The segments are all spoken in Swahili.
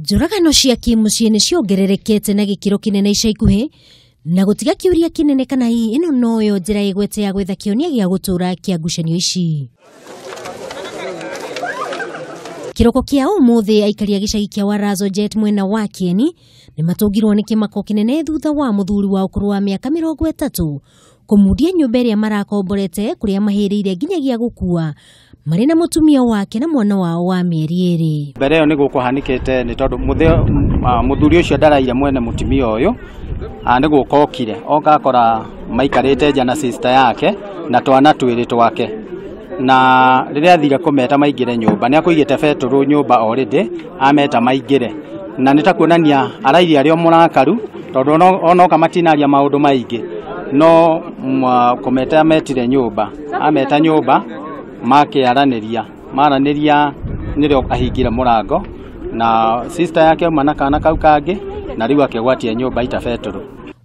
Njũragano cia kimuciĩ nĩ ciongererekete na gĩkĩro kĩnene ica ikuhĩ na gũtiga kĩũria kĩnene kana hihi ĩno noyo njĩra ĩgwete ya gwetha kĩonia gĩa gũtũũra kĩa ngucanio ici. Kĩroko kĩa ũmũthĩ aikari a gĩcagi kĩa Warazojet mwena wa Kieni nĩ matũngirwo nĩ kĩmako kĩnene thutha wa mũthuri wa ũkũrũ wa mĩaka 30 kũmundia nyũmba ĩrĩa marakomborete kũrĩa mahĩrĩire nginyagia gũkua marĩ na mũtumia wake na mwana wao wa mĩeri 2. Mbere ĩyo nĩ gũkũhanĩkĩte nĩ tondũ mũthuri ũcio ndaraire mwene mũtumia ũyũ nĩ gũkokire oka akora maikarĩte nja na sister yake na twana twĩrĩ twake, na rĩrĩa athire kũmeta maingĩre nyũmba nĩ akũigĩte betũrũ nyũmba already ameta maingĩre, na nĩ ta kuonania arairi arĩa mũrakaru tondũ onoka matinaria maũndũ maingĩ no kũmeta metire nyũmba, ameta nyũmba makĩaranĩria maranĩria nĩrĩo ahingire mũrango na sister yake uma na kana kau kangĩ na rĩu akĩgwatia nyũmba ita betũrũ.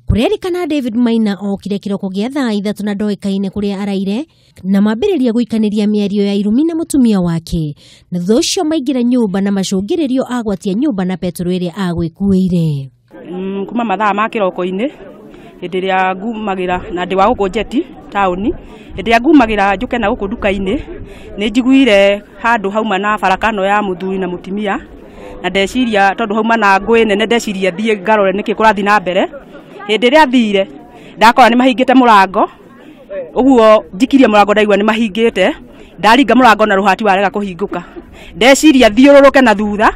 Kũrerĩkana David Maina okire kĩroko gĩa thaa 3 na ndoĩkaine kũrĩa araire na mambĩrĩria gũikanĩria mĩario ya irumi na mũtumia wake, na thutha ũcio maingĩra nyũmba na macũngĩrĩrio agwatia nyũmba na betũrũ ĩrĩa agwĩkuĩire. Kuma mathaa ma kĩroko-inĩ hĩndĩ ĩrĩa ngumagĩra na ndĩ wa gũkũ Jeti taũni, hĩndĩ ĩrĩa ngumagĩra njũke na gũkũ nduka-inĩ nĩ njiguire handũ hauma na farakano ya mũthuri na mũtumia, na ndeciria tondũ hauma na ngũĩ nene ndeciria thiĩ ngarore nĩkĩ kũrathi na mbere. Hĩndĩ ĩrĩa thire ndakora nĩ mahingĩte mũrango, ũguo njikirie mũrango ndaigua nĩ mahingĩte, ndaringa mũrango na rũhati warega kũhingũka, ndeciria thiũrũrũke na thutha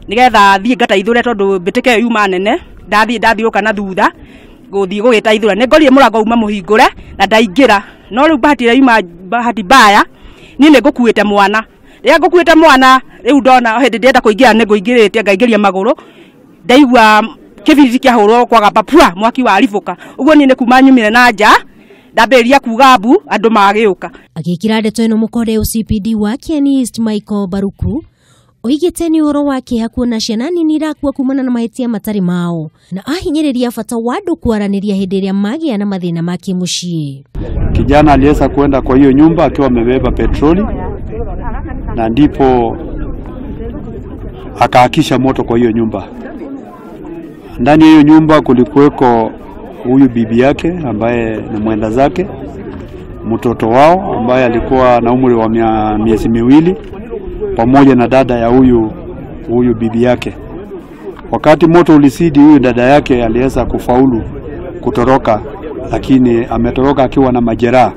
nĩgetha thiĩ ngataithũre tondũ mbĩtĩka ĩyo yuma nene, ndathiũrũka na thutha gũthiĩ gũgĩtaithũra nĩ ngorire mũrango uma mũhingũre na ndaingĩra, no rĩu bahati mbaya niĩ nĩ ngũkuĩte mwana. Rĩrĩa ngũkuĩte mwana rĩu ndona hĩndĩ ndĩrenda kũingĩra nĩ ngũingĩrĩte ngaingĩria magũrũ, ndaigua kĩbiriti kĩahũrwo kwaga papua mwaki wa ribũka, ũguo niĩ nĩ kuma nyumire na nja ndambĩrĩria kuga mbu andũ magĩũka. Agĩkĩra ndeto ĩno mũkode OCPD wa Kieni East Michael Baruku oigĩte nĩ ũhoro wa kĩeha kuona ciana nini irakua kumana na mahĩtia matarĩ mao, na ahinyĩrĩria bata wa andũ kwaranĩria hĩndĩ ĩrĩa magĩa na mathĩna ma kĩmũciĩ. Kijana aliweza kwenda kwa hiyo nyumba akiwa amebeba petroli na ndipo akaakisha moto kwa hiyo nyumba. Ndani ya hiyo nyumba kulikuweko huyu bibi yake ambaye ni mwenda zake, mtoto wao ambaye alikuwa na umri wa miezi 2 pamoja na dada ya huyu bibi yake. Wakati moto ulisidi, huyu dada yake aliweza kufaulu kutoroka, lakini ametoroka akiwa na majeraha.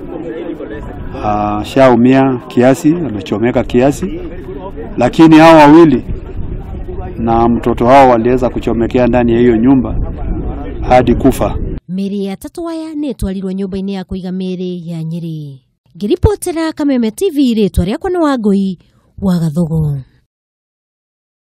Shaumia kiasi, amechomeka kiasi, lakini hao wawili na mtoto wao waliweza kuchomekea ndani ya hiyo nyumba hadi kufa. Mĩrĩ ya tatu aya nĩ twarirwo nyũmba-inĩ ya kũiga mĩrĩ ya Nyeri. Ngĩripotera Kameme TV rĩtwa rĩakwa nĩ Wangũi wa Gathugu.